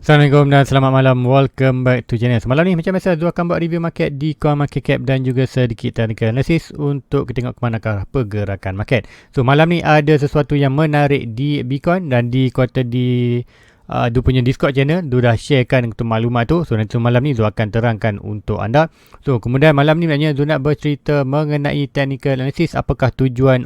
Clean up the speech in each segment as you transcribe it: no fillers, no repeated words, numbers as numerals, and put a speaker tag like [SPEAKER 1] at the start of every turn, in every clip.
[SPEAKER 1] Assalamualaikum dan selamat malam. Welcome back to channel. Semalam ni macam biasa Zul akan buat review market di Coin Market Cap dan juga sedikit technical analysis untuk kita tengok ke manakah pergerakan market. So malam ni ada sesuatu yang menarik di Bitcoin dan di kuartal di Zul punya Discord channel. Zul dah sharekan untuk maklumat tu. So nanti malam ni Zul akan terangkan untuk anda. So kemudian malam ni maknanya Zul nak bercerita mengenai technical analysis. Apakah tujuan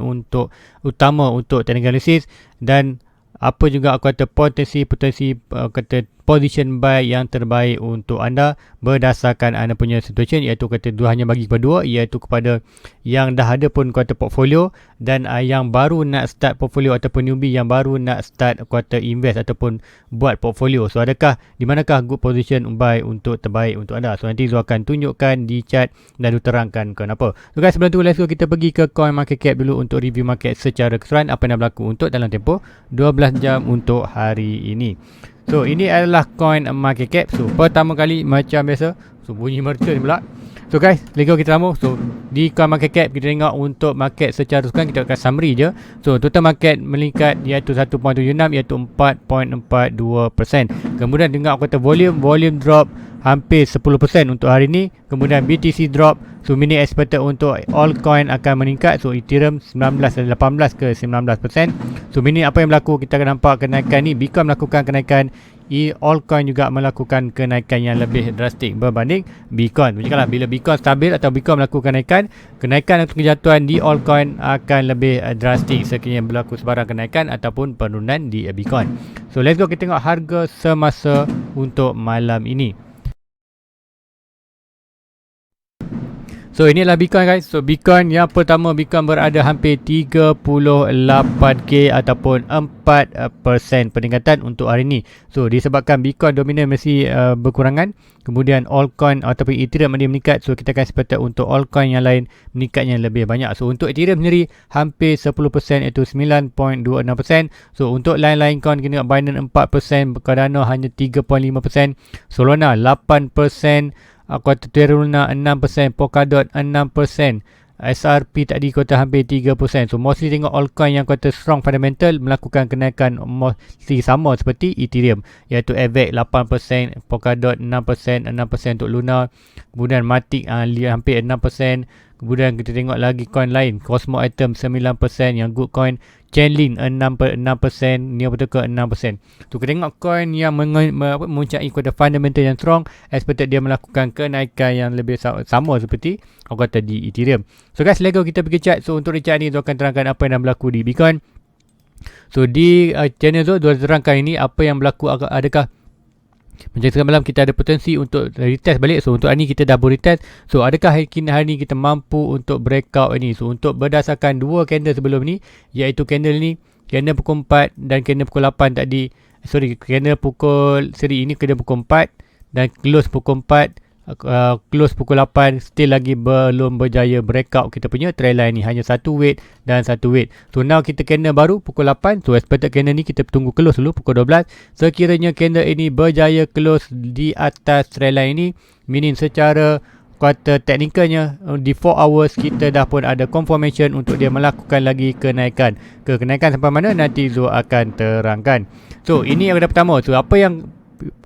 [SPEAKER 1] utama untuk technical analysis dan apa juga aku kata potensi kata position buy yang terbaik untuk anda berdasarkan anda punya situation, iaitu kata dua hanya bagi kepada dua, iaitu kepada yang dah ada pun kata portfolio dan yang baru nak start portfolio ataupun newbie yang baru nak start kata invest ataupun buat portfolio. So adakah di manakah good position buy untuk terbaik untuk anda? So nanti Zul akan tunjukkan di chat dan Zul terangkan kenapa. So guys, sebelum tu let's go kita pergi ke Coin Market Cap dulu untuk review market secara keseluruhan apa yang berlaku untuk dalam tempoh 12 jam untuk hari ini. So ini adalah Coin Market Cap. So pertama kali macam biasa, so bunyi mercun ni pula. So guys, let's go kita sambung. So di Coin Market Cap kita tengok untuk market secara keseluruhan, kita akan summary je. So total market meningkat iaitu 1.76 iaitu 4.42%. Kemudian tengok kata volume drop hampir 10% untuk hari ni. Kemudian BTC drop. So mini expected untuk all coin akan meningkat. So Ethereum 18 ke 19%. So mini apa yang berlaku, kita akan nampak kenaikan ni. Bitcoin melakukan kenaikan, all coin juga melakukan kenaikan yang lebih drastik berbanding Bitcoin. Macam bila Bitcoin stabil atau Bitcoin melakukan kenaikan atau kejatuhan di all coin akan lebih drastik sekiranya berlaku sebarang kenaikan ataupun penurunan di Bitcoin. So let's go kita tengok harga semasa untuk malam ini. So inilah Bitcoin guys. So Bitcoin yang pertama, Bitcoin berada hampir 38k ataupun 4% peningkatan untuk hari ini. So disebabkan Bitcoin dominan masih berkurangan, kemudian altcoin ataupun Ethereum dia meningkat. So kita akan expect untuk altcoin yang lain meningkatnya lebih banyak. So untuk Ethereum sendiri hampir 10% iaitu 9.26%. So untuk lain-lain coin kita tengok Binance 4%, Cardano hanya 3.5%, Solana 8%, kuartal Terra 6%, Polkadot 6%, SRP tadi kuartal hampir 3%. So mostly tengok altcoin yang kuartal strong fundamental melakukan kenaikan mostly sama seperti Ethereum, iaitu AVAX 8%, Polkadot 6%, 6% untuk Luna, kemudian Matic hampir 6%. Kemudian kita tengok lagi coin lain, Cosmo Atom 9% yang good coin, Chainlink 6%, Neo Protocol 6%. So kita tengok coin yang memuncaki kuartal fundamental yang strong, expected dia melakukan kenaikan yang lebih sama seperti aku kata di Ethereum. So guys, let's go kita pergi chart. So untuk di chart ni Zul akan terangkan apa yang berlaku di Bitcoin. So di channel Zul terangkan ini apa yang berlaku, adakah macam semalam kita ada potensi untuk retest balik. So untuk hari ni kita dah retest. So adakah hari ni kita mampu untuk breakout ini? So untuk berdasarkan dua candle sebelum ni, iaitu candle ni, candle pukul 4 dan candle pukul 8 tadi. Candle pukul seri ini candle pukul 4 dan close pukul 4, close pukul 8, still lagi belum berjaya breakout kita punya trendline ni, hanya satu weight dan satu weight. So now kita candle baru pukul 8. So expected candle ni kita tunggu close dulu pukul 12. Sekiranya candle ini berjaya close di atas trendline ini, meaning secara kuartal teknikalnya di 4 hours kita dah pun ada confirmation untuk dia melakukan lagi kenaikan. Kenaikan sampai mana nanti Zul akan terangkan. So ini yang pertama. So apa yang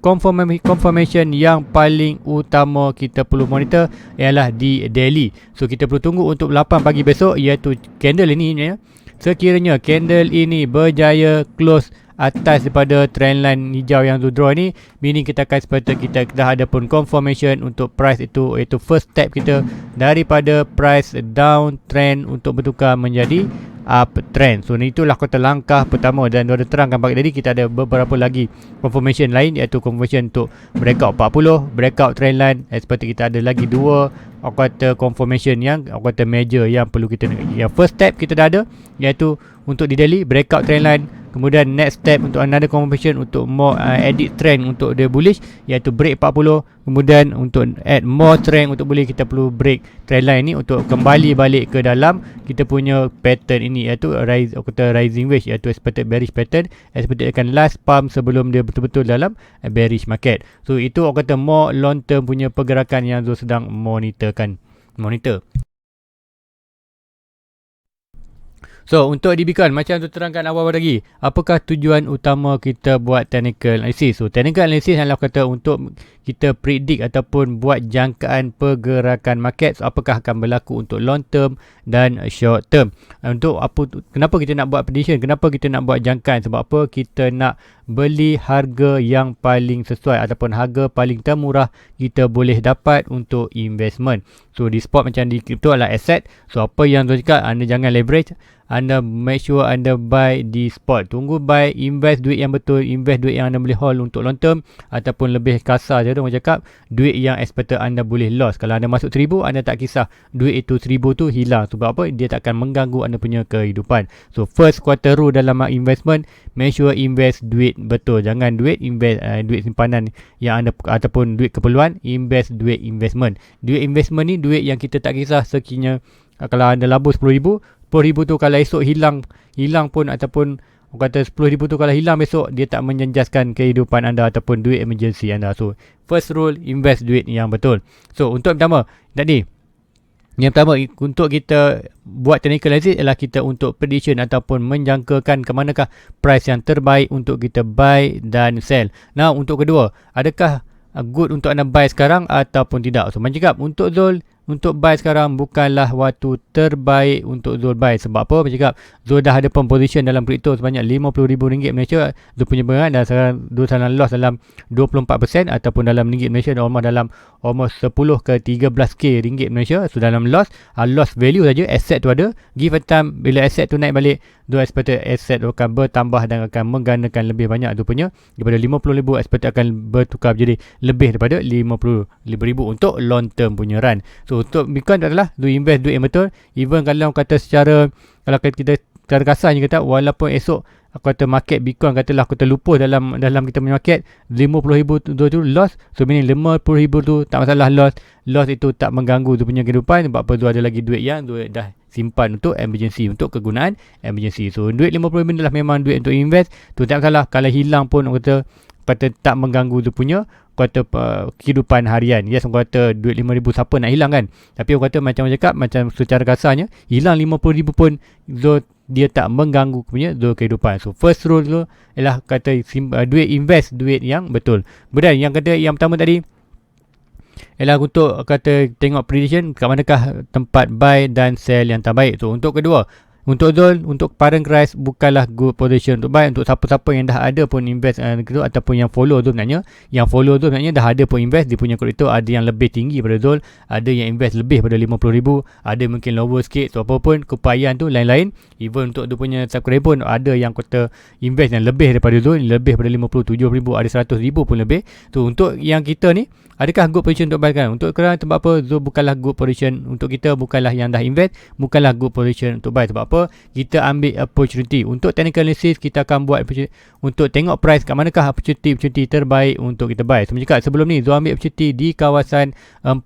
[SPEAKER 1] confirmation yang paling utama kita perlu monitor ialah di daily. So kita perlu tunggu untuk 8 pagi besok, iaitu candle ini ya. Sekiranya candle ini berjaya close atas daripada trendline hijau yang draw ni, meaning kita akan expect kita dah ada pun confirmation untuk price itu, iaitu first step kita daripada price down trend untuk bertukar menjadi uptrend. So itulah kata langkah pertama, dan dah terangkan pagi tadi kita ada beberapa lagi confirmation lain, iaitu confirmation untuk breakout 40, breakout trendline. Seperti kita ada lagi dua kata confirmation yang kata major yang perlu kita, yang first step kita dah ada, iaitu untuk di daily breakout trendline. Kemudian next step untuk another confirmation untuk more edit trend untuk dia bullish, iaitu break 40. Kemudian untuk add more trend untuk boleh kita perlu break trendline ni untuk kembali balik ke dalam kita punya pattern ini, iaitu rising wedge, iaitu expected bearish pattern, expected akan last pump sebelum dia betul-betul dalam bearish market. So itu orang kata more long term punya pergerakan yang Zul sedang monitor. So untuk di Bitcoin, macam tu terangkan awal lagi, apakah tujuan utama kita buat technical analysis? So technical analysis adalah kata untuk kita predict ataupun buat jangkaan pergerakan market, so, apakah akan berlaku untuk long term dan short term. Untuk apa, kenapa kita nak buat prediction, kenapa kita nak buat jangkaan? Sebab apa? Kita nak beli harga yang paling sesuai ataupun harga paling termurah kita boleh dapat untuk investment. So di spot macam di crypto adalah asset. So apa yang tu cakap, anda jangan leverage, anda make sure anda buy di spot. Tunggu buy, invest duit yang betul, invest duit yang anda boleh hold untuk long term, ataupun lebih kasar je tu orang cakap, duit yang expected anda boleh loss. Kalau anda masuk 1000, anda tak kisah duit itu 1000 tu hilang. Sebab apa? Dia tak akan mengganggu anda punya kehidupan. So first quarter rule dalam investment, make sure invest duit betul. Jangan invest duit simpanan yang anda ataupun duit keperluan, invest duit investment. Duit investment ni duit yang kita tak kisah sekiranya kalau anda labur 10,000, 10,000 tu kalau esok hilang pun, ataupun orang kata 10,000 tu kalau hilang besok, dia tak menjenjaskan kehidupan anda ataupun duit emergency anda. So first rule, invest duit yang betul. So untuk pertama tadi, yang pertama untuk kita buat technical analysis ialah kita untuk prediction ataupun menjangkakan ke manakah price yang terbaik untuk kita buy dan sell. Nah untuk kedua, adakah good untuk anda buy sekarang ataupun tidak? So macam cakap, untuk Zul, untuk buy sekarang bukanlah waktu terbaik untuk Zul buy. Sebab apa? Macam cakap, Zul dah ada pun position dalam kripto sebanyak RM50,000 Malaysia. Zul punya berat dan sekarang Zul dalam loss dalam 24% ataupun dalam ringgit Malaysia dalam almost 10 ke 13k ringgit Malaysia. So dalam loss value saja, asset tu ada. Give a time, bila asset tu naik balik, Zul expected asset akan bertambah dan akan menggandakan lebih banyak tu punya. Daripada 50,000 expected akan bertukar menjadi lebih daripada 55,000 untuk long term punya run. So untuk Bitcoin adalah invest duit yang betul. Even kalau kata kalau kita secara kasarnya kata, walaupun esok aku kata market Bitcoin katalah aku terlupa dalam kita punya market 50,000 tu loss. So meaning 50,000 tu tak masalah loss itu tak mengganggu tu punya kehidupan. Sebab apa? Tu ada lagi duit yang tu dah simpan untuk emergency, untuk kegunaan emergency. So duit 50,000 adalah memang duit untuk invest. Tu tak masalah. Kalau hilang pun kata tak mengganggu tu punya kata kehidupan harian. Yes, orang kata duit 5,000 siapa nak hilang kan? Tapi orang kata macam cakap, macam secara kasarnya, hilang 50,000 pun dia tak mengganggu punya kehidupan. So first rule tu ialah kata duit, invest duit yang betul. Kemudian yang kata yang pertama tadi ialah untuk kata tengok prediction kat manakah tempat buy dan sell yang terbaik. So untuk kedua, untuk Zul, untuk current price bukanlah good position untuk buy. Untuk siapa-siapa yang dah ada pun invest gitu, ataupun yang follow Zul sebenarnya, dah ada pun invest, dia punya kripto ada yang lebih tinggi daripada Zul, ada yang invest lebih daripada 50,000, ada mungkin lower sikit. So apa pun keupayaan tu lain-lain. Even untuk dia punya subscriber pun ada yang kata invest yang lebih daripada Zul, lebih daripada 57,000, ada 100,000 pun lebih. So untuk yang kita ni, adakah good position untuk buy kan? Untuk kerana sebab apa? Zul bukanlah good position untuk kita, bukanlah yang dah invest, bukanlah good position untuk buy. Sebab apa? Kita ambil opportunity. Untuk technical analysis kita akan buat untuk tengok price kat manakah opportunity terbaik untuk kita buy. So cakap sebelum ni Zul ambil opportunity di kawasan 45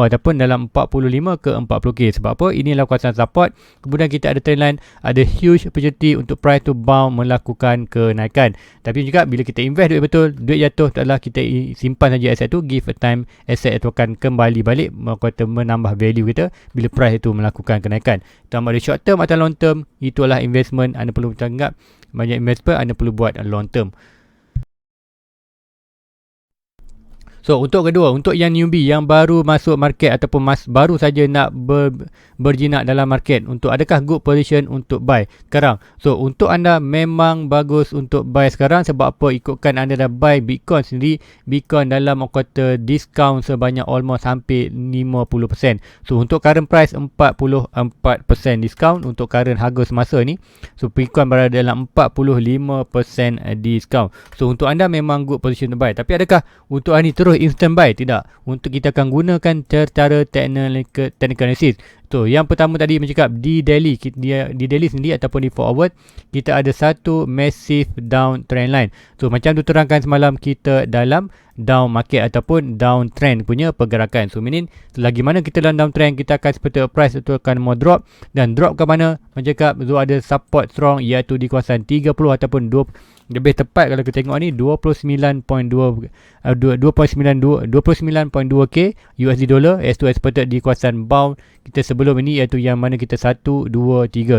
[SPEAKER 1] ataupun dalam 45 ke 40k. Sebab apa? Inilah kawasan support. Kemudian kita ada trendline, ada huge opportunity untuk price to bound melakukan kenaikan. Tapi juga bila kita invest duit betul, duit jatuh adalah kita simpan saja aset tu, give a time, aset itu akan kembali balik menambah value kita bila price itu melakukan kenaikan. Tambah ada short term atau long term, itulah investment. Anda perlu anggap banyak investment, anda perlu buat long term. So untuk kedua, untuk yang newbie yang baru masuk market ataupun baru saja nak berjinak dalam market, untuk adakah good position untuk buy sekarang? So untuk anda memang bagus untuk buy sekarang. Sebab apa? Ikutkan anda dah buy Bitcoin sendiri, Bitcoin dalam kata discount sebanyak almost hampir 50%. So untuk current price 44% discount untuk current harga semasa ni. So Bitcoin berada dalam 45% discount. So untuk anda memang good position to buy. Tapi adakah untuk hari ni terus instant buy? Tidak. Untuk kita akan gunakan cara technical analysis. So yang pertama tadi mencakap di daily sendiri ataupun di 4 hours kita ada satu massive down trend line. So macam tu terangkan semalam, kita dalam down market ataupun down trend punya pergerakan. So meaning selagi mana kita dalam down trend, kita akan seperti price itu akan mau drop, dan drop ke mana? Mencakap tu ada support strong iaitu di kawasan 30 ataupun lebih tepat kalau kita tengok ni 29.2k USD dollar iaitu expected di kawasan bound kita sebelum ini, iaitu yang mana kita 123.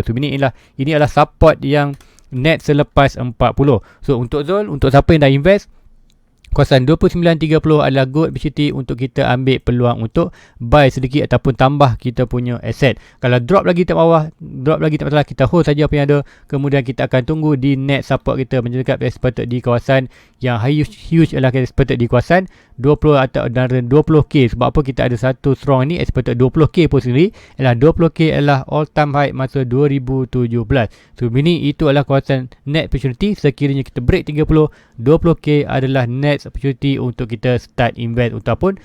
[SPEAKER 1] So ini adalah support yang net selepas 40. So untuk Zul, untuk siapa yang dah invest, kawasan 29.30 adalah good opportunity untuk kita ambil peluang untuk buy sedikit ataupun tambah kita punya aset. Kalau drop lagi tak masalah, kita hold saja apa yang ada, kemudian kita akan tunggu di net support kita mendekat expected di kawasan yang huge adalah expected di kawasan 20 atau 20k. Sebab apa kita ada satu strong ni expected 20k pun sendiri, adalah 20k adalah all time high masa 2017. So ini itu adalah kawasan net opportunity. Sekiranya kita break 30, 20k adalah net opportunity untuk kita start invest ataupun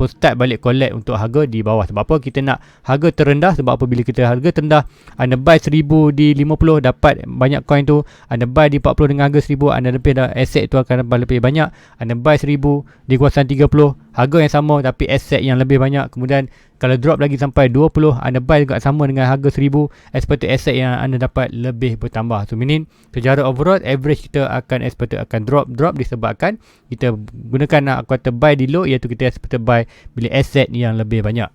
[SPEAKER 1] start balik collect untuk harga di bawah. Sebab apa kita nak harga terendah? Sebab apa bila kita harga terendah, anda buy 1000 di 50 dapat banyak coin tu, anda buy di 40 dengan harga 1000, anda lebih dah asset tu akan dapat lebih banyak. Anda buy 1000 di kawasan 30, harga yang sama tapi asset yang lebih banyak. Kemudian kalau drop lagi sampai 20, anda buy juga sama dengan harga 1000, expected asset yang anda dapat lebih bertambah. So meaning secara overall average kita akan expected akan drop disebabkan kita gunakan kata buy di low, iaitu kita expected buy bila asset yang lebih banyak.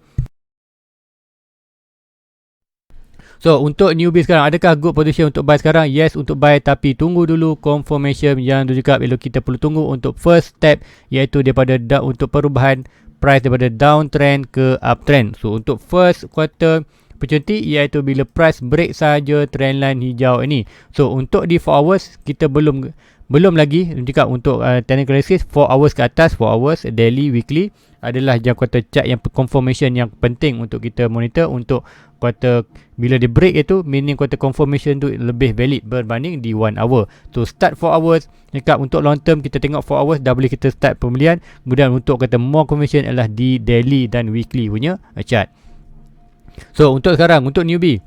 [SPEAKER 1] So untuk newbie sekarang, adakah good position untuk buy sekarang? Yes, untuk buy, tapi tunggu dulu confirmation yang juga bila kita perlu tunggu untuk first step, iaitu daripada untuk perubahan price daripada downtrend ke uptrend. So untuk first quarter opportunity iaitu bila price break saja trendline hijau ini. So untuk di 4 hours kita belum lagi cakap untuk technical analysis 4 hours ke atas, 4 hours daily, weekly adalah jam kuartal chart yang confirmation yang penting untuk kita monitor. Untuk kuartal bila dia break itu, meaning kuartal confirmation tu lebih valid berbanding di 1 hour. So start 4 hours cakap untuk long term, kita tengok 4 hours dah boleh kita start pembelian. Kemudian untuk kata more confirmation adalah di daily dan weekly punya chart. So untuk sekarang, untuk newbie,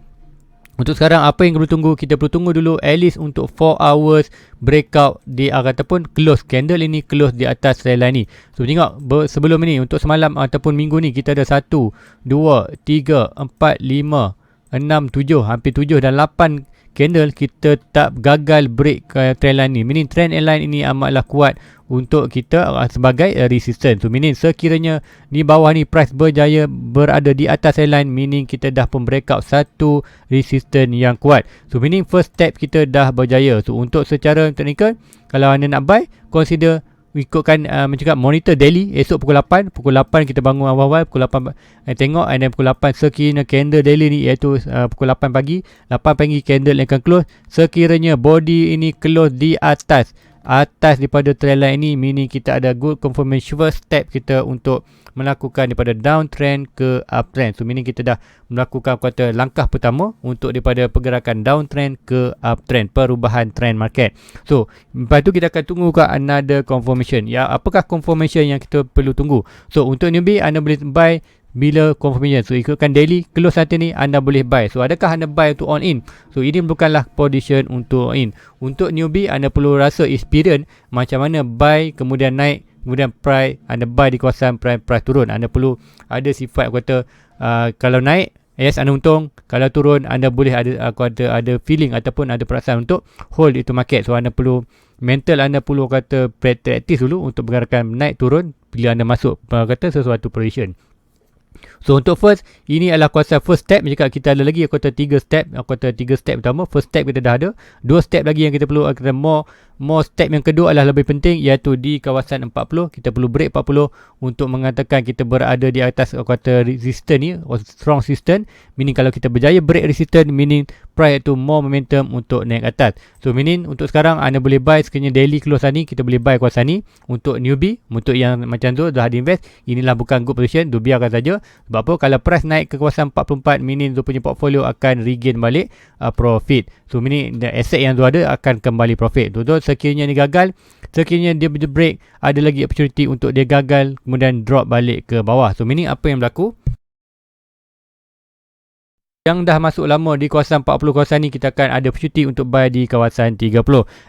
[SPEAKER 1] untuk sekarang apa yang perlu tunggu? Kita perlu tunggu dulu at least untuk 4 hours breakout di ataupun close candle ini, close di atas trendline ni. So tengok sebelum ini, untuk semalam ataupun minggu ni kita ada 1, 2, 3, 4, 5, 6, 7, hampir 7 dan 8 candle kita tak gagal break trendline ni. Meaning trendline ini amatlah kuat untuk kita sebagai resistance. So meaning sekiranya di bawah ni price berjaya berada di atas trendline, meaning kita dah pun breakout satu resistance yang kuat. So meaning first step kita dah berjaya. So untuk secara technical, kalau anda nak buy, consider ikutkan mencakap monitor daily. Esok pukul 8 kita bangun awal-awal pukul 8 tengok, and then pukul 8 sekiranya candle daily ni iaitu pukul 8 pagi candle yang akan close. Sekiranya body ini close di atas daripada trendline ini, meaning kita ada good confirmation first step kita untuk melakukan daripada downtrend ke uptrend. So meaning kita dah melakukan kata langkah pertama untuk daripada pergerakan downtrend ke uptrend, perubahan trend market. So lepas tu kita akan tunggu ke another confirmation. Ya, apakah confirmation yang kita perlu tunggu? So untuk newbie, anda boleh buy bila confirmation. So ikutkan daily close nanti ni anda boleh buy. So adakah anda buy untuk on in? So ini bukanlah position untuk in. Untuk newbie, anda perlu rasa experience macam mana buy kemudian naik, kemudian price anda buy di kawasan price turun. Anda perlu ada sifat kata kalau naik, yes anda untung, kalau turun anda boleh ada feeling ataupun ada perasaan untuk hold itu market. So anda perlu mental, anda perlu kata practice dulu untuk pergerakan naik turun bila anda masuk kata sesuatu position. So untuk first, ini adalah kuasa first step. Jika kita ada lagi kuasa 3 step, kuasa 3 step pertama, first step kita dah ada. 2 step lagi yang kita perlu, kita more step yang kedua adalah lebih penting, iaitu di kawasan 40. Kita perlu break 40 untuk mengatakan kita berada di atas kuasa resistance ni, strong resistance. Meaning kalau kita berjaya break resistance, meaning price itu more momentum untuk naik atas. So meaning untuk sekarang anda boleh buy sekiranya daily close ni, kita boleh buy kuasa ni. Untuk newbie, untuk yang macam tu dah ada invest, inilah bukan good position, tu biarkan saja. Sebab apa? Kalau price naik ke kawasan 44, meaning tu punya portfolio akan regain balik profit. So meaning the asset yang tu ada akan kembali profit. Tu sekiranya dia gagal, sekiranya dia break, ada lagi opportunity untuk dia gagal kemudian drop balik ke bawah. So meaning apa yang berlaku? Yang dah masuk lama di kawasan 40 kawasan ni, kita akan ada opportunity untuk buy di kawasan 30.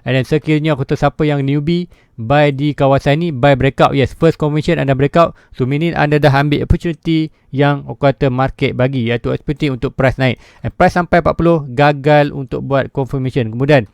[SPEAKER 1] And then sekiranya kata siapa yang newbie buy di kawasan ni, buy breakout, yes, first confirmation anda breakout. So meaning anda dah ambil opportunity yang kata market bagi, iaitu opportunity untuk price naik. And price sampai 40 gagal untuk buat confirmation. Kemudian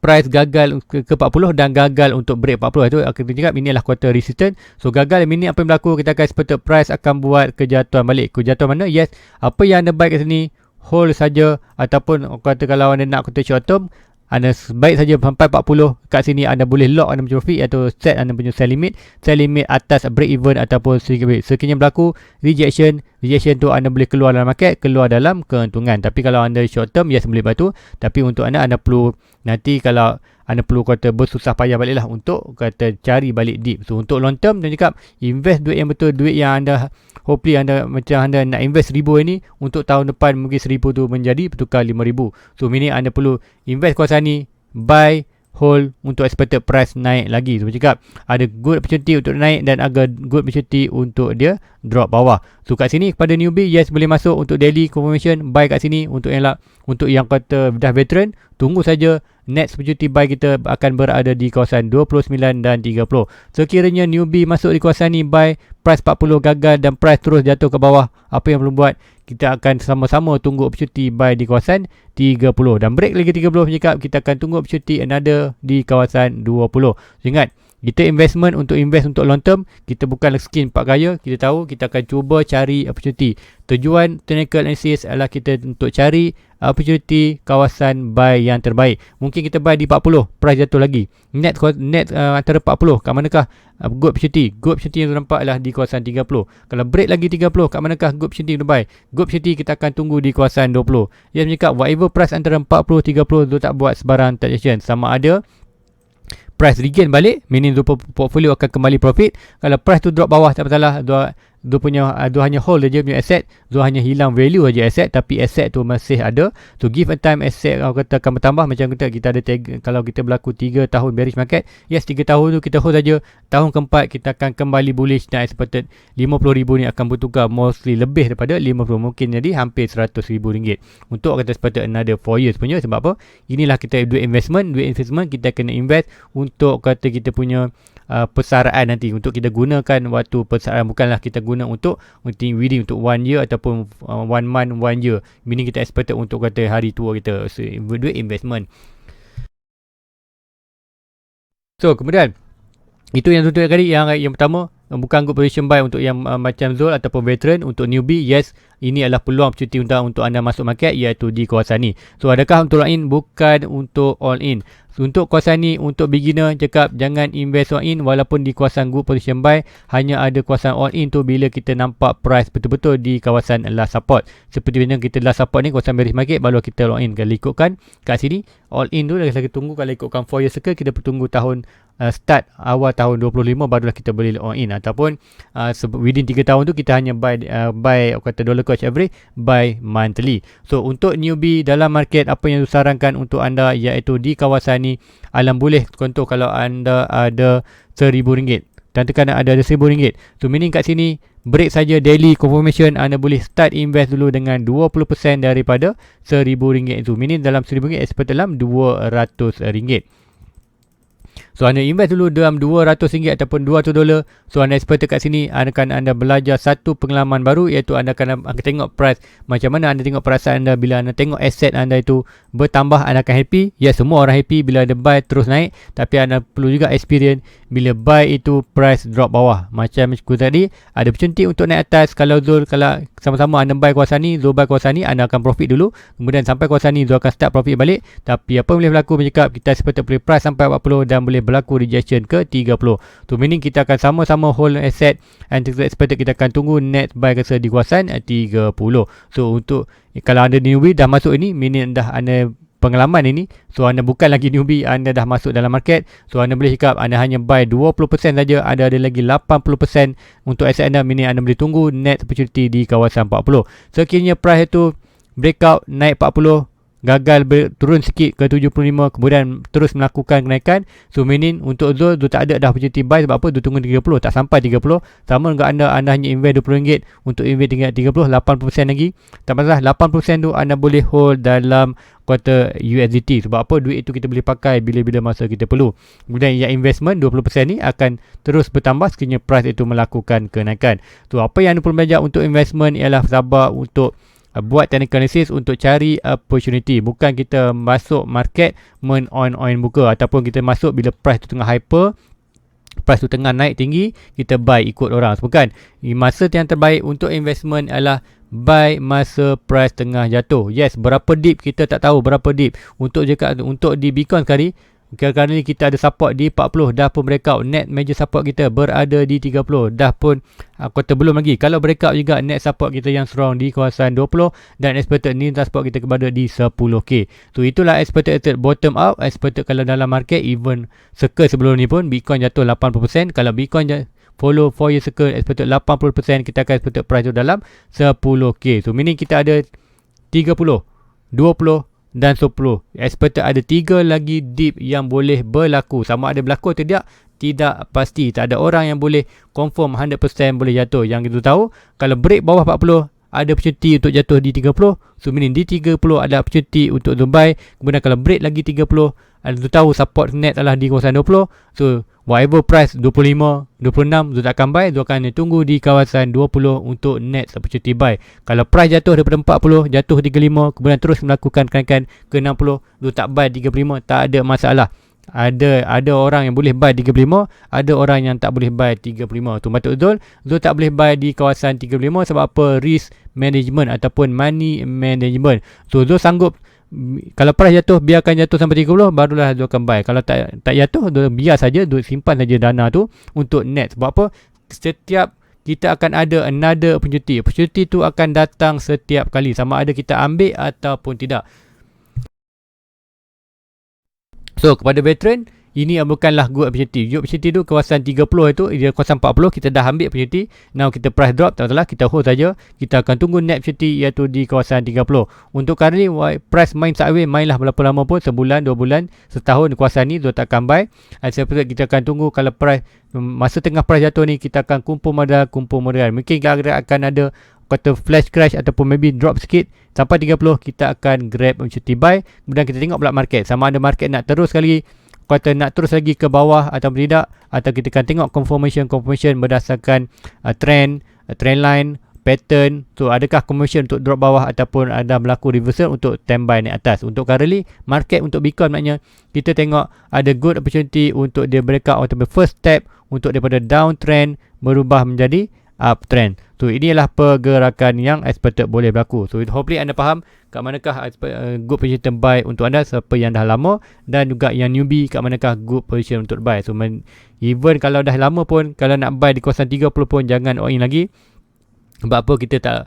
[SPEAKER 1] price gagal ke 40 dan gagal untuk break 40. Itu akan cakap ini adalah quarter resistance. So gagal ini apa yang berlaku, kita akan expected price akan buat kejatuhan balik. Kejatuhan mana? Yes, apa yang anda buy kat sini hold saja, ataupun kata kalau anda nak kata short term, anda baik saja sampai 40 kat sini, anda boleh lock anda punya profit atau set anda punya sell limit atas break even ataupun sedikit break. Sekiranya berlaku rejection tu anda boleh keluar dalam market, keluar dalam keuntungan. Tapi kalau anda short term, yes boleh batu. Tapi untuk anda perlu nanti kalau anda perlu kata bersusah payah balik lah untuk kata cari balik dip. So untuk long term, dan cakap invest duit yang betul, duit yang anda hopefully anda macam anda nak invest 1000 ini, untuk tahun depan mungkin 1000 tu menjadi bertukar 5000. So meaning anda perlu invest kawasan ni, buy, hold untuk expected price naik lagi. So cakap ada good opportunity untuk naik dan ada good opportunity untuk dia drop bawah. So kat sini kepada newbie, yes boleh masuk untuk daily confirmation, buy kat sini. Untuk yang kata dah veteran, tunggu saja next opportunity buy kita akan berada di kawasan 29 dan 30. Sekiranya newbie masuk di kawasan ni, buy price 40 gagal dan price terus jatuh ke bawah, apa yang perlu buat? Kita akan sama-sama tunggu opportunity buy di kawasan 30 dan break lagi 30 cakap kita akan tunggu opportunity another di kawasan 20. So, ingat, kita investment untuk long term, kita bukanlah skin pak gaya. Kita tahu kita akan cuba cari opportunity. Tujuan technical analysis adalah kita untuk cari opportunity kawasan buy yang terbaik. Mungkin kita buy di 40, price jatuh lagi. Net antara 40, kat manakah good opportunity? Good opportunity yang nampak adalah di kawasan 30. Kalau break lagi 30, kat manakah good opportunity untuk buy? Good opportunity kita akan tunggu di kawasan 20. Dia cakap whatever price antara 40, 30 tu tak buat sebarang transaction. Sama ada price regain balik, meaning portfolio akan kembali profit. Kalau price tu drop bawah, tak masalah. Dia hanya hold je punya asset. Dia hanya hilang value aja asset, tapi asset tu masih ada. So give a time asset kalau kata akan bertambah. Macam kita ada kalau kita berlaku 3 tahun bearish market, yes 3 tahun tu kita hold saja. Tahun keempat kita akan kembali bullish dan expected 50,000 ni akan bertukar mostly lebih daripada 50, mungkin jadi hampir 100,000 ringgit. Untuk kata expected another 4 years punya. Sebab apa? Inilah kita duit investment kita kena invest untuk kata kita punya persaraan nanti, untuk kita gunakan waktu persaraan, bukanlah kita guna untuk within untuk 1 year ataupun 1 month 1 year, meaning kita expected untuk kata hari tua kita. So, duit investment. So kemudian itu yang tutup kali yang pertama, bukan good position buy untuk yang macam Zul ataupun veteran. Untuk newbie, yes, ini adalah peluang opportunity untuk anda masuk market, iaitu di kawasan ni. So adakah untuk all in? Bukan untuk all in. Untuk kawasan ni, untuk beginner, cakap jangan invest all in walaupun di kawasan good position buy. Hanya ada kawasan all in tu bila kita nampak price betul-betul di kawasan last support. Seperti mana kita last support ni, kawasan bearish market, baru kita all in. Kalau ikutkan kat sini, all in tu lagi tunggu. Kalau ikutkan 4 year circle, kita tunggu tahun start awal tahun 25 barulah kita boleh all in. Ataupun within 3 tahun tu kita hanya buy kata dollar cost average, buy monthly. So untuk newbie dalam market, apa yang disarankan untuk anda iaitu di kawasan ni, alam boleh contoh kalau anda ada RM1,000 dan tekan ada RM1,000. So meaning kat sini break saja daily confirmation, anda boleh start invest dulu dengan 20% daripada RM1,000. So meaning dalam RM1,000 expect dalam RM200. So anda invest dulu dalam RM200 ataupun $200. So anda expect kat sini akan anda belajar satu pengalaman baru, iaitu anda akan tengok price macam mana. Anda tengok perasaan anda bila anda tengok aset anda itu bertambah, anda akan happy. Ya, semua orang happy bila ada buy terus naik, tapi anda perlu juga experience bila buy itu price drop bawah. Macam aku tadi, ada opportunity untuk naik atas. Kalau sama-sama anda buy kawasan ni, Zul buy kawasan ni, anda akan profit dulu. Kemudian sampai kawasan ni, Zul akan start profit balik. Tapi apa boleh berlaku, bercakap kita seperti boleh price sampai 40 dan boleh berlaku rejection ke 30. So meaning kita akan sama-sama hold asset and expected kita akan tunggu next buy kesa di kawasan 30. So untuk kalau anda newbie dah masuk ini, meaning dah anda pengalaman ini. So anda bukan lagi newbie, anda dah masuk dalam market. So anda boleh cakap anda hanya buy 20% saja, anda ada lagi 80% untuk asset anda, meaning anda boleh tunggu next opportunity di kawasan 40. Sekiranya price itu breakout naik 40, gagal turun sikit ke 75, kemudian terus melakukan kenaikan. So meaning untuk Zul tak ada dah opportunity buy. Sebab apa? Dia tunggu 30, tak sampai 30. Sama dengan anda hanya invest RM20 untuk invest tinggal 30, 80% lagi. Tak masalah, 80% tu anda boleh hold dalam kuartal USDT. Sebab apa? Duit itu kita boleh pakai bila-bila masa kita perlu. Kemudian yang investment 20% ni akan terus bertambah sekiranya price itu melakukan kenaikan. So apa yang anda perlu belajar untuk investment ialah sabar untuk buat technical analysis untuk cari opportunity. Bukan kita masuk market on buka, ataupun kita masuk bila price tu tengah hyper, price tu tengah naik tinggi, kita buy ikut orang. Bukan. Masa yang terbaik untuk investment adalah buy masa price tengah jatuh. Yes, berapa dip kita tak tahu, berapa dip. Untuk di Bitcoin sekali ni kita ada support di 40, dah pun breakout. Net major support kita berada di 30, dah pun kuartal belum lagi. Kalau breakout juga, net support kita yang strong di kawasan 20 dan expected ni support kita berada di 10k. So itulah expected bottom out. Expected kalau dalam market even circle sebelum ni pun Bitcoin jatuh 80%. Kalau Bitcoin follow 4 year circle expected 80%, kita akan expected price tu dalam 10k. So meaning kita ada 30, 20 dan 10. Expected ada 3 lagi dip yang boleh berlaku. Sama ada berlaku atau tidak pasti. Tak ada orang yang boleh confirm 100% boleh jatuh. Yang kita tahu, kalau break bawah 40, ada opportunity untuk jatuh di 30. So meaning di 30 ada opportunity untuk buy. Kemudian kalau break lagi 30, ada tu tahu support net adalah di kawasan 20. So whatever price 25, 26, Zul tak akan buy. Zul akan tunggu di kawasan 20 untuk net opportunity buy. Kalau price jatuh daripada 40, jatuh 35, kemudian terus melakukan kenaikan ke 60, Zul tak buy 35, tak ada masalah. Ada orang yang boleh buy 35, ada orang yang tak boleh buy 35. Tu patut Zul tak boleh buy di kawasan 35 sebab apa? Risk management ataupun money management. So Zul sanggup, kalau price jatuh, biarkan jatuh sampai 30, barulah Zul akan buy. Kalau tak jatuh, Zul biar saja, Zul simpan saja dana tu untuk net. Sebab apa? Setiap kita akan ada another opportunity. Opportunity tu akan datang setiap kali, sama ada kita ambil ataupun tidak. So kepada veteran, ini bukanlah good opportunity. Good opportunity tu kawasan 30 itu, dia kawasan 40, kita dah ambil opportunity. Now kita price drop, tak salah, kita hold saja. Kita akan tunggu net opportunity iaitu di kawasan 30. Untuk kali ni, price main sideways, mainlah berapa lama pun, sebulan, 2 bulan, setahun di kawasan ni, Zul tak akan buy. Kita akan tunggu kalau price, masa tengah price jatuh ni, kita akan kumpul modal. Mungkin akan ada kata flash crash ataupun maybe drop sikit sampai 30, kita akan grab opportunity buy. Kemudian kita tengok pula market, sama ada market nak terus lagi, kata nak terus lagi ke bawah atau tidak, atau kita akan tengok confirmation berdasarkan trend line, pattern. So adakah confirmation untuk drop bawah ataupun ada berlaku reversal untuk standby naik atas. Untuk currently market untuk Bitcoin, maknanya kita tengok ada good opportunity untuk dia breakout atau first step untuk daripada downtrend berubah menjadi uptrend. So inilah pergerakan yang expected boleh berlaku. So hopefully anda faham kat manakah good position buy untuk anda, siapa yang dah lama, dan juga yang newbie kat manakah good position untuk buy. So even kalau dah lama pun, kalau nak buy di kawasan 30 pun jangan all in lagi. Sebab apa? Kita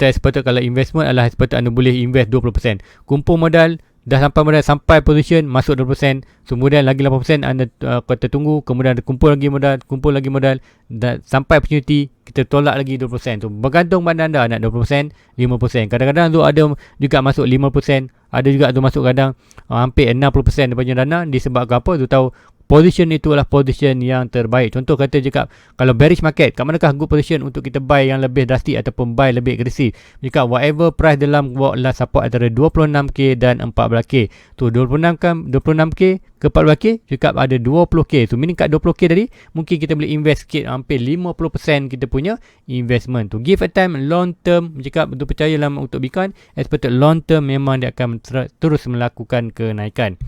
[SPEAKER 1] expected kalau investment adalah expected anda boleh invest 20%. Kumpul modal, dah sampai position, masuk 20%. So kemudian lagi 8% anda kata tunggu, kemudian ada kumpul lagi modal dan sampai opportunity kita tolak lagi 20%. So bergantung pada anda nak 20%, 5%. Kadang-kadang tu ada juga masuk 5%, ada juga tu masuk kadang hampir 60% daripada dana. Disebabkan apa? Tu tahu position itu adalah position yang terbaik. Contoh kata jika kalau bearish market, kat manakah good position untuk kita buy yang lebih drastik ataupun buy lebih agresif? Jika whatever price dalam adalah support antara 26k dan 14k. Tu 26k ke 14k, jika ada 20k. So meaning kat 20k tadi, mungkin kita boleh invest sikit, hampir 50% kita punya investment. Tu give a time long term, jika betul percaya dalam untuk Bitcoin, expected long term memang dia akan terus melakukan kenaikan.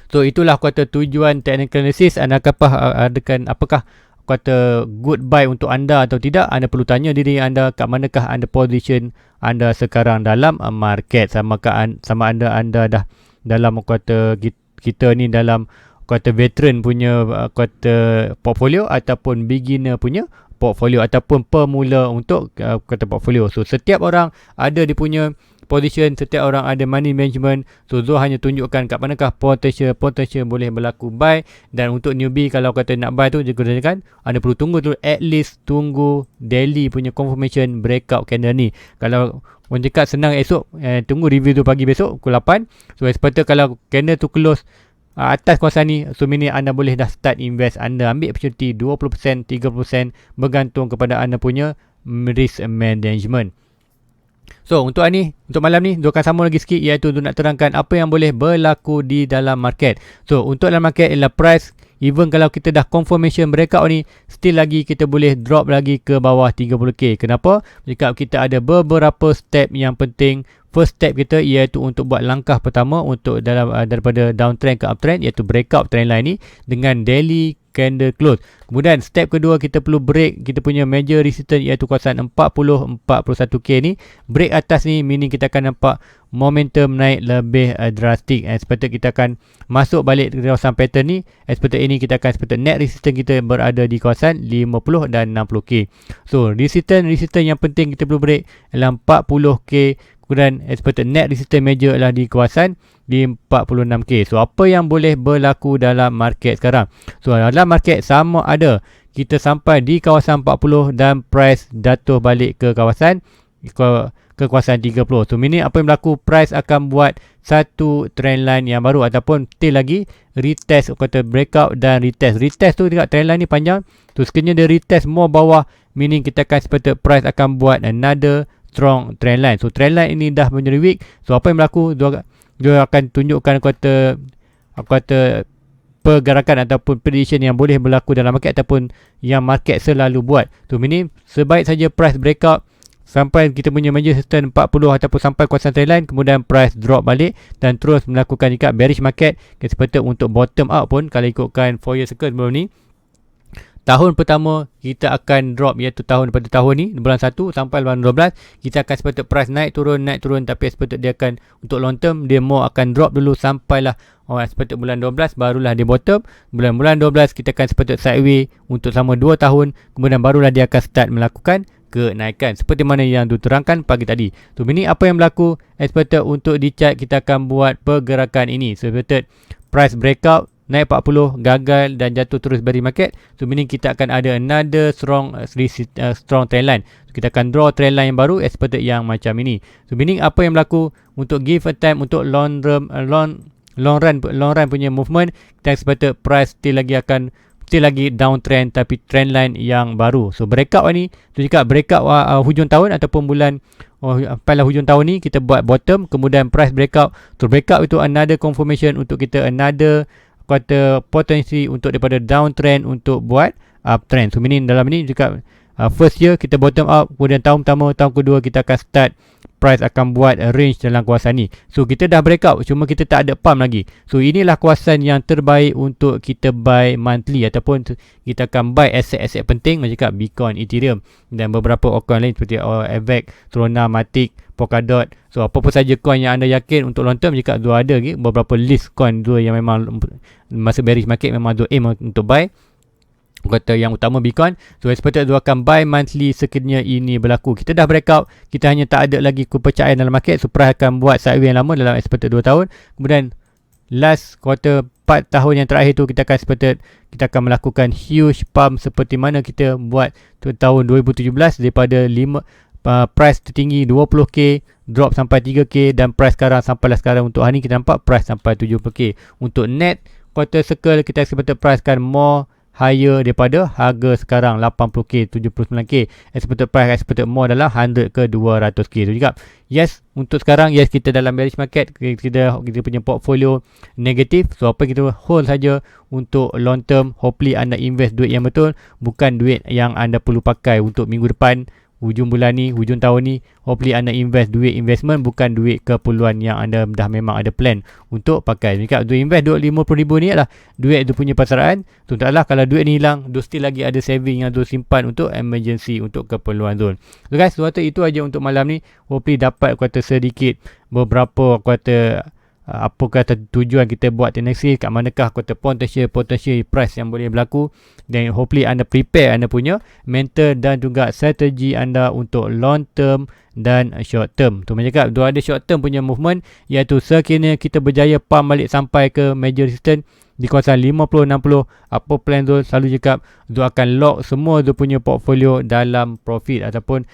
[SPEAKER 1] So itulah kata tujuan technical analysis. Apakah kata good buy untuk anda atau tidak? Anda perlu tanya diri anda kat manakah anda position anda sekarang dalam market. Sama anda dah dalam kata kita ni dalam kata veteran punya kata portfolio ataupun beginner punya portfolio ataupun pemula untuk kata portfolio. So setiap orang ada dia punya position, setiap orang ada money management. So Zul hanya tunjukkan kat manakah potential boleh berlaku buy. Dan untuk newbie, kalau kata nak buy tu, kan anda perlu tunggu tu, at least tunggu daily punya confirmation breakout candle ni. Kalau orang cakap senang esok, tunggu review tu pagi besok pukul 8. So expected kalau candle tu close atas kawasan ni, so meaning anda boleh dah start invest. Anda ambil opportunity 20%, 30% bergantung kepada anda punya risk management. So untuk hari ni, untuk malam ni Zul akan sambung lagi sikit, iaitu Zul nak terangkan apa yang boleh berlaku di dalam market. So untuk dalam market ialah price, even kalau kita dah confirmation breakout ni, still lagi kita boleh drop lagi ke bawah 30k. Kenapa? Jika kita ada beberapa step yang penting. First step kita iaitu untuk buat langkah pertama untuk dalam daripada downtrend ke uptrend, iaitu breakout trendline ni dengan daily candle close. Kemudian step kedua, kita perlu break kita punya major resistance iaitu kawasan 40-41k ni. Break atas ni meaning kita akan nampak momentum naik lebih drastik. Expected kita akan masuk balik ke kawasan pattern ni. Expected ini kita akan expected net resistance kita berada di kawasan 50 dan 60k. So resistance yang penting kita perlu break adalah 40k. Kemudian expected net resistance major adalah di kawasan di 46k. So apa yang boleh berlaku dalam market sekarang? So dalam market sama ada kita sampai di kawasan 40 dan price jatuh balik ke kawasan 30. So meaning apa yang berlaku, price akan buat satu trendline yang baru ataupun still lagi retest, kata breakout dan retest. Retest tu dekat trendline ni panjang. So sekiranya dia retest more bawah, meaning kita akan expected price akan buat another strong trendline. So trendline ini dah menjadi weak. So apa yang berlaku, dia akan tunjukkan kata pergerakan ataupun prediction yang boleh berlaku dalam market ataupun yang market selalu buat. So meaning sebaik saja price breakout sampai kita punya major resistance 40 ataupun sampai kawasan trendline, kemudian price drop balik dan terus melakukan jika bearish market, expected untuk bottom out pun kalau ikutkan 4 year circle sebelum ni, tahun pertama kita akan drop, iaitu tahun daripada tahun ni bulan 1 sampai bulan 12 kita akan expected price naik turun, tapi expected dia akan untuk long term dia more akan drop dulu sampailah expected bulan 12 barulah dia bottom. Bulan 12 kita akan expected sideways untuk selama 2 tahun, kemudian barulah dia akan start melakukan kenaikan seperti mana yang diterangkan pagi tadi. So ini apa yang berlaku, expected untuk di chart kita akan buat pergerakan ini. So expected price breakout naik 40, gagal dan jatuh terus bearish market. So meaning kita akan ada another strong trendline. So, kita akan draw trendline yang baru expected yang macam ini. So meaning apa yang berlaku untuk give a time untuk long run punya movement, kita expected price still lagi downtrend tapi trendline yang baru. So breakout ni, tu jika breakout hujung tahun ataupun bulan pada hujung tahun ni kita buat bottom, kemudian price breakout. So breakout itu another confirmation untuk kita another kata potensi untuk daripada downtrend untuk buat uptrend. So meaning dalam ni juga first year kita bottom up, kemudian tahun pertama, tahun kedua kita akan start price akan buat range dalam kawasan ni. So kita dah breakout, cuma kita tak ada pump lagi. So inilah kawasan yang terbaik untuk kita buy monthly ataupun kita akan buy aset-aset penting macam Bitcoin, Ethereum dan beberapa altcoin lain seperti AVAX, Solana, Matic, Polkadot. So apa-apa saja coin yang anda yakin untuk long term, jika dua ada beberapa list coin dua yang memang masa bearish market memang dua aim untuk buy. Kata yang utama Bitcoin. So expected dua akan buy monthly sekiranya ini berlaku. Kita dah breakout, kita hanya tak ada lagi kepercayaan dalam market. So price akan buat sideways yang lama dalam expected 2 tahun. Kemudian last quarter 4 tahun yang terakhir tu kita akan expected kita akan melakukan huge pump seperti mana kita buat tahun 2017 daripada 5 price tertinggi 20k drop sampai 3k dan price sampailah sekarang untuk hari ni kita nampak price sampai 70k. Untuk net quarter circle kita expected price kan more higher daripada harga sekarang 80k, 79k. Expected price expected more adalah 100 ke 200k. Tu juga. Yes, untuk sekarang yes kita dalam bearish market, kita punya portfolio negatif. So apa kita hold saja untuk long term. Hopefully anda invest duit yang betul, bukan duit yang anda perlu pakai untuk minggu depan, hujung bulan ni, hujung tahun ni. Hopefully anda invest duit investment, bukan duit keperluan yang anda dah memang ada plan untuk pakai. Jika duit invest duit RM50,000 ni adalah duit tu punya pasaraan. So taklah kalau duit ni hilang, tu still lagi ada saving yang tu simpan untuk emergency, untuk keperluan tu. So guys, itu aja untuk malam ni. Hopefully dapat kata sedikit beberapa kata apa kata tujuan kita buat teknik kat manakah kata potential price yang boleh berlaku, dan hopefully anda prepare anda punya mental dan juga strategi anda untuk long term dan short term. Tu macam tu ada short term punya movement, iaitu sekiranya kita berjaya pump balik sampai ke major resistance di kawasan 50-60, apa plan tu selalu cakap tu akan lock semua tu punya portfolio dalam profit ataupun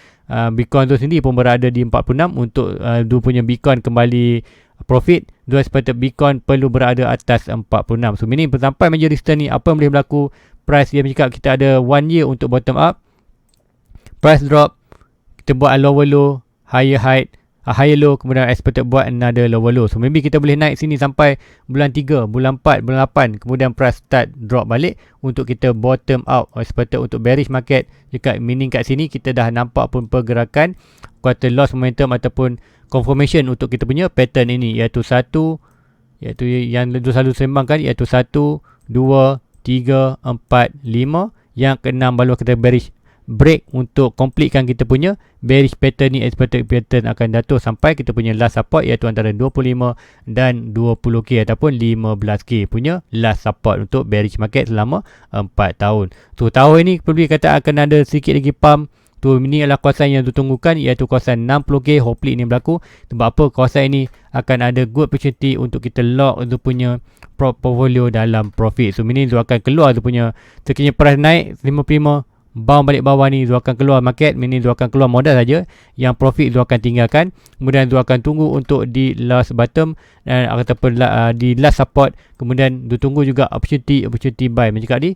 [SPEAKER 1] Bitcoin tu sendiri pun berada di 46 untuk tu punya Bitcoin kembali profit. Dua expected Bitcoin perlu berada atas 46. So meaning sampai major resistance ni apa yang boleh berlaku, price dia bercakap kita ada 1 year untuk bottom up, price drop, kita buat lower low, higher high, higher low, kemudian expected buat another lower low. So maybe kita boleh naik sini sampai bulan 3, bulan 4, bulan 8, kemudian price start drop balik untuk kita bottom out, expected untuk bearish market. Jika meaning kat sini kita dah nampak pun pergerakan quarter loss momentum ataupun confirmation untuk kita punya pattern ini, iaitu yang selalu sembangkan, iaitu 1, 2, 3, 4, 5. Yang keenam baru kita bearish break untuk completekan kita punya bearish pattern ni. Expected pattern akan jatuh sampai kita punya last support, iaitu antara 25 dan 20k ataupun 15k punya last support untuk bearish market selama 4 tahun. So tahun ini perlu kata akan ada sedikit lagi pump. Tu ini adalah kawasan yang ditunggukan, iaitu kawasan 60k. Hopefully ini berlaku. Sebab apa? Kawasan ini akan ada good opportunity untuk kita lock tu punya portfolio dalam profit. So ini tu akan keluar tu punya, sekiranya price naik 55, bounce balik bawah ni, tu akan keluar market. Ini tu akan keluar modal saja, yang profit tu akan tinggalkan. Kemudian tu akan tunggu untuk di last bottom ataupun di last support. Kemudian tu tunggu juga opportunity buy. Macam cakap ni,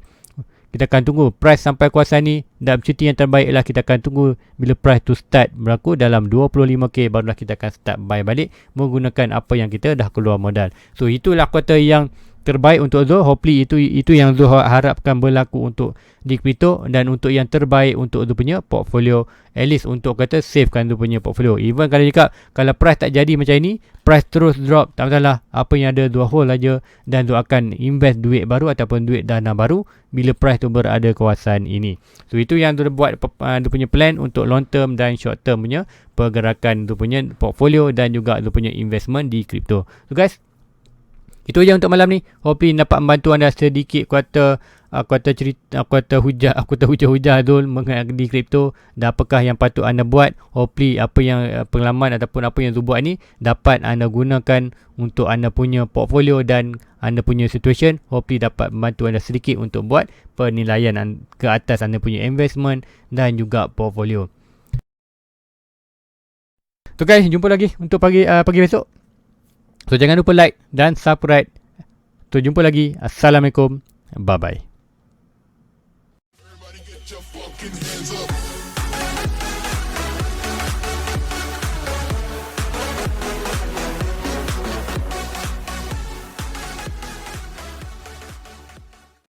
[SPEAKER 1] kita akan tunggu price sampai kawasan ni, dan opportunity yang terbaik ialah kita akan tunggu bila price tu start berlaku dalam 25k, barulah kita akan start buy balik menggunakan apa yang kita dah keluar modal. So itulah kuartal yang terbaik untuk Zul. Hopefully itu yang Zul harapkan berlaku untuk di crypto, dan untuk yang terbaik untuk Zul punya portfolio, at least untuk kata savekan Zul punya portfolio. Even kalau cakap kalau price tak jadi macam ini, price terus drop, tak masalah, apa yang ada Zul hold aja, dan Zul akan invest duit baru ataupun duit dana baru bila price tu berada kawasan ini. So itu yang Zul buat Zul punya plan untuk long term dan short term punya pergerakan Zul punya portfolio dan juga Zul punya investment di crypto. So guys, itu aja untuk malam ni. Hopefully dapat membantu anda sedikit kuartal hujah Zul di kripto, dan apakah yang patut anda buat. Hopefully apa yang pengalaman ataupun apa yang Zul buat ni dapat anda gunakan untuk anda punya portfolio dan anda punya situation. Hopefully dapat membantu anda sedikit untuk buat penilaian ke atas anda punya investment dan juga portfolio. So guys, jumpa lagi untuk pagi besok. So jangan lupa like dan subscribe. So jumpa lagi. Assalamualaikum. Bye bye.